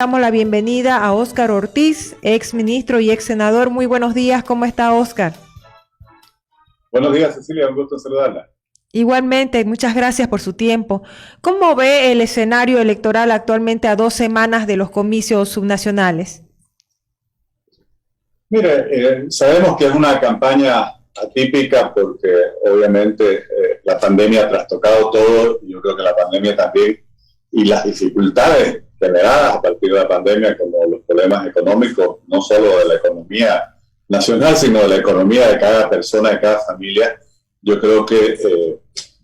Damos la bienvenida a Óscar Ortiz, ex ministro y ex senador. Muy buenos días, ¿cómo está Óscar? Buenos días, Cecilia, un gusto saludarla. Igualmente, muchas gracias por su tiempo. ¿Cómo ve el escenario electoral actualmente a 2 semanas de los comicios subnacionales? Mire, sabemos que es una campaña atípica porque obviamente la pandemia ha trastocado todo, y yo creo que la pandemia también, y las dificultades generadas a partir de la pandemia, como los problemas económicos, no solo de la economía nacional, sino de la economía de cada persona, de cada familia, yo creo que,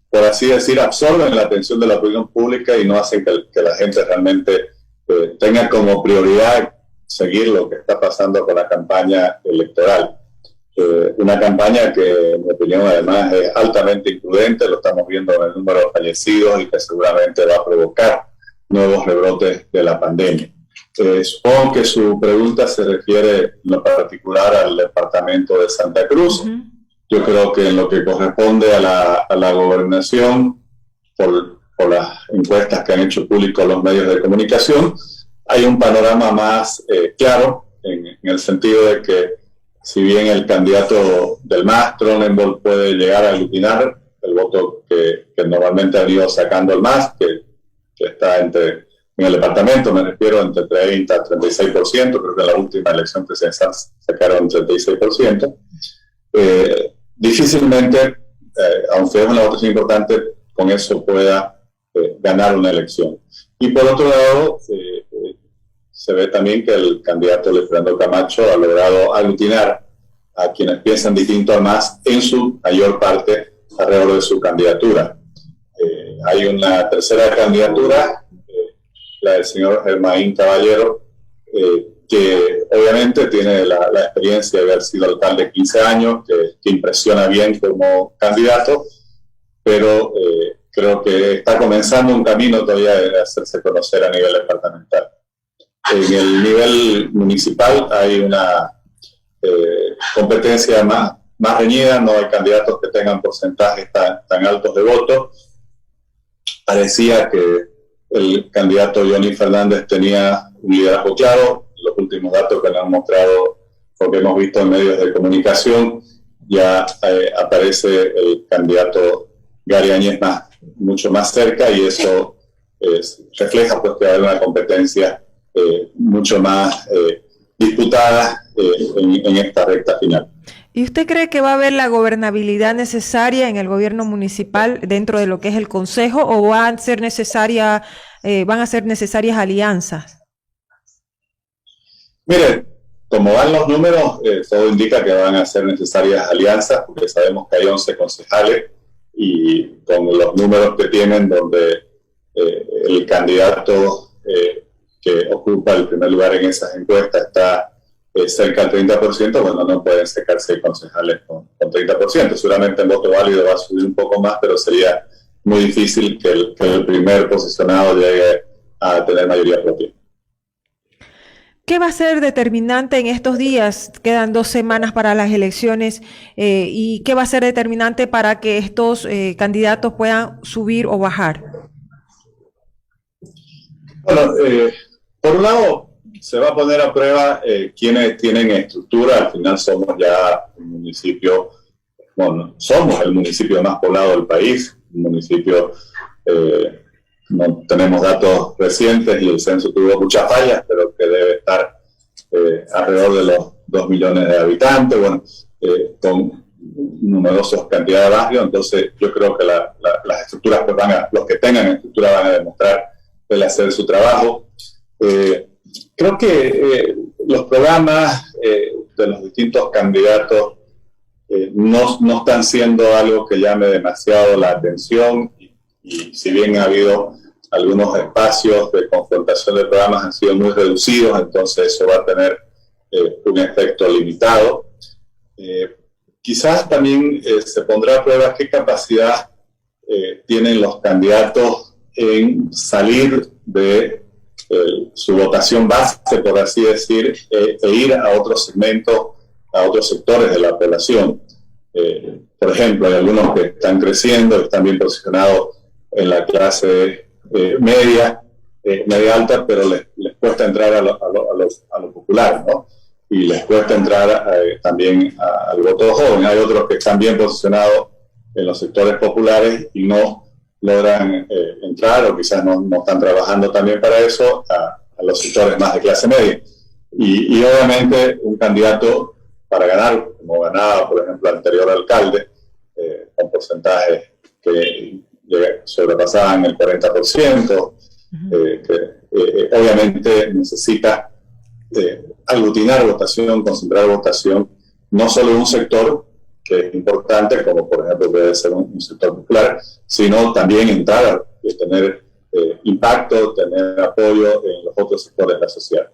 por así decir, absorben la atención de la opinión pública y no hacen que la gente realmente tenga como prioridad seguir lo que está pasando con la campaña electoral. Una campaña que, en mi opinión, además es altamente imprudente, lo estamos viendo en el número de fallecidos y que seguramente va a provocar nuevos rebrotes de la pandemia. Supongo que su pregunta se refiere en lo particular al departamento de Santa Cruz. Yo creo que en lo que corresponde a la gobernación, por las encuestas que han hecho públicos los medios de comunicación, hay un panorama más claro en el sentido de que, si bien el candidato del MAS, Tronenbold, puede llegar a aglutinar el voto que normalmente ha ido sacando el MAS, que está en el departamento, me refiero, entre 30 a 36%, creo que en la última elección presidencial sacaron 36%, difícilmente, aunque es una votación importante, con eso pueda ganar una elección. Y por otro lado, se ve también que el candidato Luis Fernando Camacho ha logrado aglutinar a quienes piensan distinto al MAS en su mayor parte alrededor de su candidatura. Hay una tercera candidatura, la del señor Germain Caballero, que obviamente tiene la experiencia de haber sido alcalde 15 años, que impresiona bien como candidato, pero creo que está comenzando un camino todavía de hacerse conocer a nivel departamental. En el nivel municipal hay una competencia más reñida, no hay candidatos que tengan porcentajes tan altos de votos. Parecía que el candidato Johnny Fernández tenía un liderazgo claro. Los últimos datos que nos han mostrado, porque hemos visto en medios de comunicación, ya aparece el candidato Gary Áñez mucho más cerca, y eso refleja pues, que va a haber una competencia mucho más disputada en esta recta final. ¿Y usted cree que va a haber la gobernabilidad necesaria en el gobierno municipal dentro de lo que es el consejo, o van a ser necesarias alianzas? Mire, como van los números, todo indica que van a ser necesarias alianzas, porque sabemos que hay 11 concejales, y con los números que tienen, donde el candidato que ocupa el primer lugar en esas encuestas está cerca del 30%, bueno, no pueden sacar 6 concejales con 30%. Seguramente el voto válido va a subir un poco más, pero sería muy difícil que el primer posicionado llegue a tener mayoría propia. ¿Qué va a ser determinante en estos días? Quedan 2 semanas para las elecciones, ¿y qué va a ser determinante para que estos candidatos puedan subir o bajar? Bueno, por un lado, se va a poner a prueba quienes tienen estructura. Al final somos ya un municipio, bueno, somos el municipio más poblado del país, un municipio, no tenemos datos recientes y el censo tuvo muchas fallas, pero que debe estar alrededor de los 2 millones de habitantes, bueno, con numerosos cantidad de barrios. Entonces yo creo que las estructuras, pues los que tengan estructura van a demostrar el hacer su trabajo. Creo que los programas de los distintos candidatos no están siendo algo que llame demasiado la atención, y si bien ha habido algunos espacios de confrontación de programas, han sido muy reducidos, entonces eso va a tener un efecto limitado. Quizás también se pondrá a prueba qué capacidad tienen los candidatos en salir de su votación base, por así decir, e ir a otros segmentos, a otros sectores de la población. Por ejemplo, hay algunos que están creciendo, están bien posicionados en la clase media alta, pero les cuesta entrar a los populares, ¿no? Y les cuesta entrar también al voto joven. Hay otros que están bien posicionados en los sectores populares y no logran entrar, o quizás no están trabajando también para eso, a los sectores más de clase media. Y obviamente un candidato para ganar, como ganaba, por ejemplo, el anterior alcalde, con porcentajes que sobrepasaban el 40%, obviamente necesita aglutinar votación, concentrar votación, no solo en un sector que es importante, como por ejemplo puede ser un sector popular, sino también entrar y tener impacto, tener apoyo en los otros sectores de la sociedad.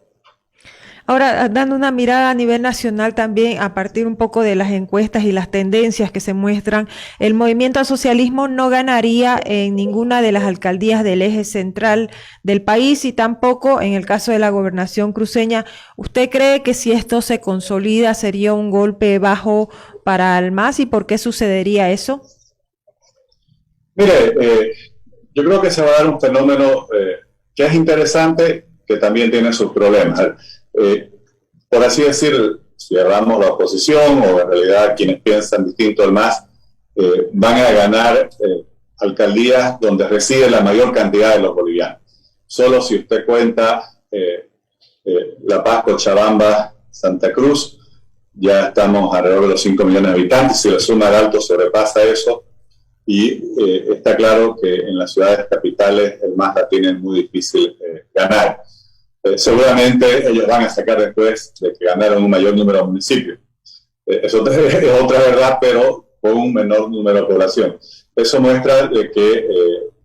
Ahora, dando una mirada a nivel nacional también, a partir un poco de las encuestas y las tendencias que se muestran, el movimiento al socialismo no ganaría en ninguna de las alcaldías del eje central del país y tampoco en el caso de la gobernación cruceña. ¿Usted cree que si esto se consolida sería un golpe bajo para el MAS y por qué sucedería eso? Mire, yo creo que se va a dar un fenómeno que es interesante, que también tiene sus problemas. Por así decir, si hablamos la oposición o en realidad quienes piensan distinto al MAS, van a ganar alcaldías donde reside la mayor cantidad de los bolivianos. Solo si usted cuenta La Paz, Cochabamba, Santa Cruz, ya estamos alrededor de los 5 millones de habitantes. Si la suma de Alto sobrepasa eso, y está claro que en las ciudades capitales el MAS la tiene muy difícil ganar. Seguramente ellos van a sacar después de que ganaron un mayor número de municipios. Eso es otra verdad, pero con un menor número de población. Eso muestra de que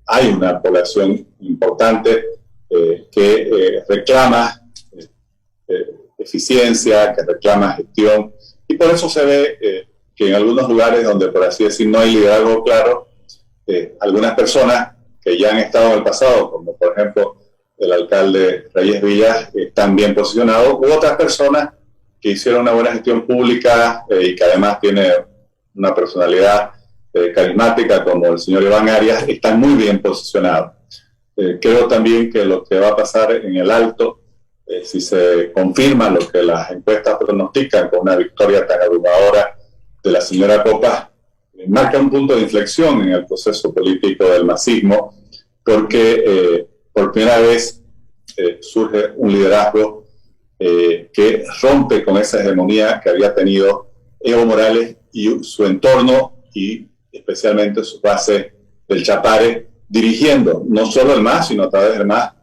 hay una población importante que reclama eficiencia, que reclama gestión, y por eso se ve que en algunos lugares donde, por así decir, no hay liderazgo claro, algunas personas que ya han estado en el pasado, como por ejemplo el alcalde Reyes Villas, están bien posicionados, u otras personas que hicieron una buena gestión pública y que además tiene una personalidad carismática como el señor Iván Arias, están muy bien posicionados. Creo también que lo que va a pasar en el Alto, si se confirma lo que las encuestas pronostican con una victoria tan abrumadora de la señora Copa, marca un punto de inflexión en el proceso político del masismo, porque por primera vez surge un liderazgo que rompe con esa hegemonía que había tenido Evo Morales y su entorno, y especialmente su base del Chapare, dirigiendo no solo el MAS, sino a través del MAS,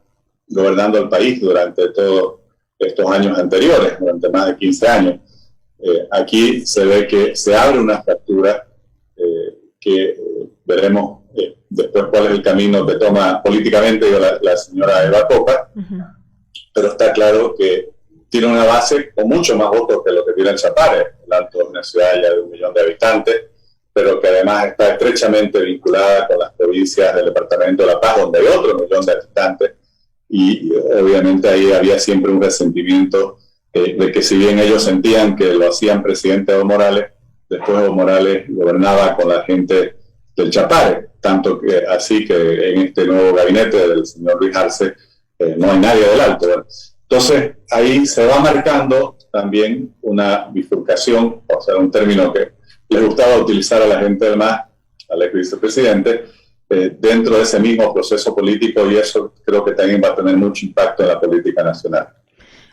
gobernando el país durante todos estos años anteriores, durante más de 15 años. Aquí se ve que se abre una fractura que veremos después cuál es el camino que toma políticamente la señora Eva Copa, pero está claro que tiene una base con mucho más votos que lo que tiene el Chapare. El Alto es una ciudad ya de 1 millón de habitantes, pero que además está estrechamente vinculada con las provincias del departamento de La Paz, donde hay otro 1 millón de habitantes, y obviamente ahí había siempre un resentimiento de que si bien ellos sentían que lo hacían presidente Evo Morales, después Evo Morales gobernaba con la gente del Chapare, tanto que así que en este nuevo gabinete del señor Luis Arce no hay nadie del Alto, ¿verdad? Entonces ahí se va marcando también una bifurcación, o sea, un término que les gustaba utilizar a la gente del MAS, al ex vicepresidente, dentro de ese mismo proceso político, y eso creo que también va a tener mucho impacto en la política nacional.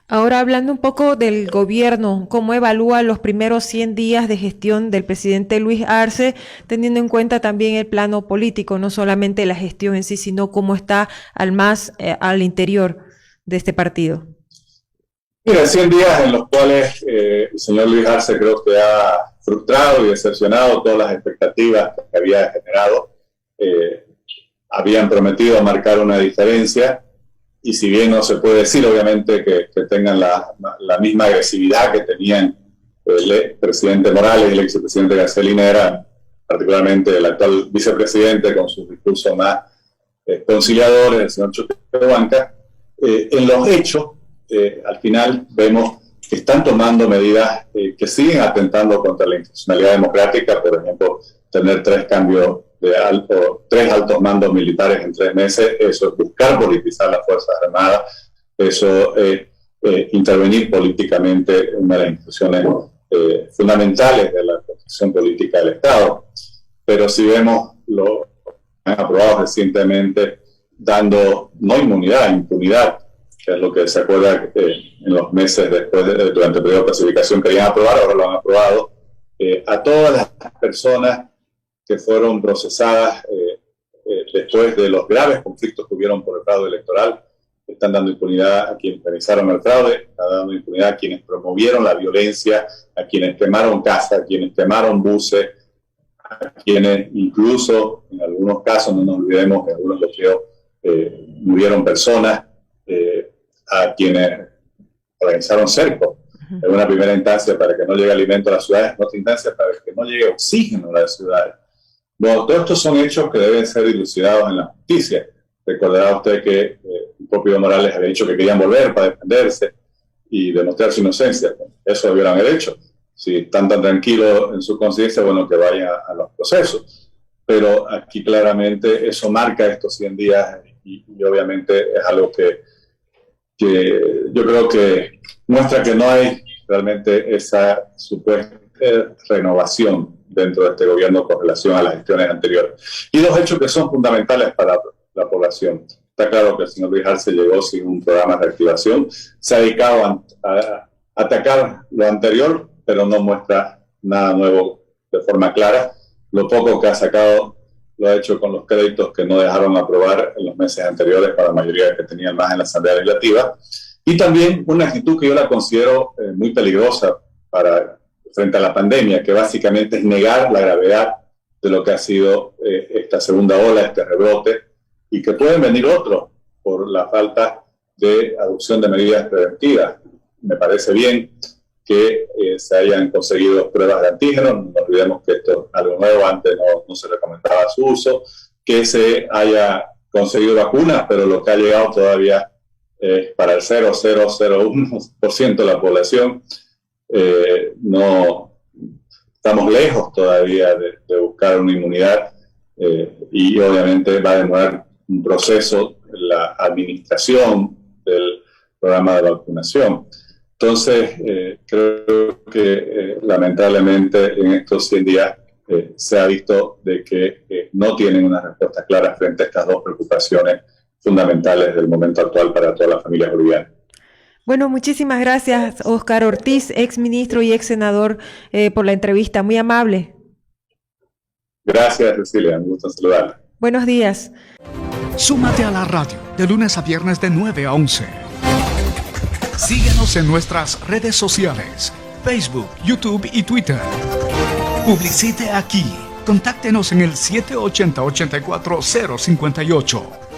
Ahora, hablando un poco del gobierno, ¿cómo evalúa los primeros 100 días de gestión del presidente Luis Arce, teniendo en cuenta también el plano político, no solamente la gestión en sí, sino cómo está al MAS al interior de este partido? Mira, 100 días en los cuales el señor Luis Arce creo que ha frustrado y decepcionado todas las expectativas que había generado. Habían prometido marcar una diferencia, y si bien no se puede decir obviamente que tengan la misma agresividad que tenían el presidente Morales y el expresidente García Linera, particularmente el actual vicepresidente con sus discursos más conciliadores, el señor Choquehuanca, en los hechos al final vemos que están tomando medidas que siguen atentando contra la institucionalidad democrática. Por ejemplo, tener 3 cambios de 3 altos mandos militares en 3 meses, eso es buscar politizar las Fuerzas Armadas, Eso es intervenir políticamente en una de las instituciones fundamentales de la construcción política del Estado. Pero si vemos lo que han aprobado recientemente, dando no inmunidad, impunidad, que es lo que se acuerda en los meses después, durante el periodo de pacificación querían aprobar, ahora lo han aprobado, a todas las personas que fueron procesadas después de los graves conflictos que hubieron por el fraude electoral. Están dando impunidad a quienes realizaron el fraude, están dando impunidad a quienes promovieron la violencia, a quienes quemaron casas, a quienes quemaron buses, a quienes incluso, en algunos casos, no nos olvidemos, en algunos bloqueos murieron personas, a quienes organizaron cercos en una primera instancia para que no llegue alimento a las ciudades, en otra instancia para que no llegue oxígeno a las ciudades. Bueno, todos estos son hechos que deben ser dilucidados en la justicia. Recordará usted que el propio Morales había dicho que querían volver para defenderse y demostrar su inocencia. Eso lo hubieran hecho. Si están tan tranquilos en su conciencia, bueno, que vayan a los procesos. Pero aquí claramente eso marca estos 100 días y obviamente es algo que yo creo que muestra que no hay realmente esa supuesta renovación dentro de este gobierno con relación a las gestiones anteriores. Y dos hechos que son fundamentales para la población. Está claro que el señor Luis Arce llegó sin un programa de reactivación, se ha dedicado a atacar lo anterior, pero no muestra nada nuevo de forma clara. Lo poco que ha sacado lo ha hecho con los créditos que no dejaron aprobar en los meses anteriores para la mayoría que tenían más en la Asamblea Legislativa. Y también una actitud que yo la considero muy peligrosa frente a la pandemia, que básicamente es negar la gravedad de lo que ha sido esta segunda ola, este rebrote, y que pueden venir otros por la falta de adopción de medidas preventivas. Me parece bien que se hayan conseguido pruebas de antígenos, no olvidemos que esto es algo nuevo, antes no se recomendaba su uso, que se haya conseguido vacunas, pero lo que ha llegado todavía es para el 0,001% de la población. No estamos lejos todavía de buscar una inmunidad y obviamente va a demorar un proceso la administración del programa de vacunación. Entonces, creo que lamentablemente en estos 100 días se ha visto de que no tienen una respuesta clara frente a estas dos preocupaciones fundamentales del momento actual para todas las familias bolivianas. Bueno, muchísimas gracias, Óscar Ortiz, ex ministro y ex senador, por la entrevista. Muy amable. Gracias, Cecilia. Un gusto saludarla. Buenos días. Súmate a la radio de lunes a viernes de 9 a 11. Síguenos en nuestras redes sociales, Facebook, YouTube y Twitter. Publicite aquí. Contáctenos en el 780-84058.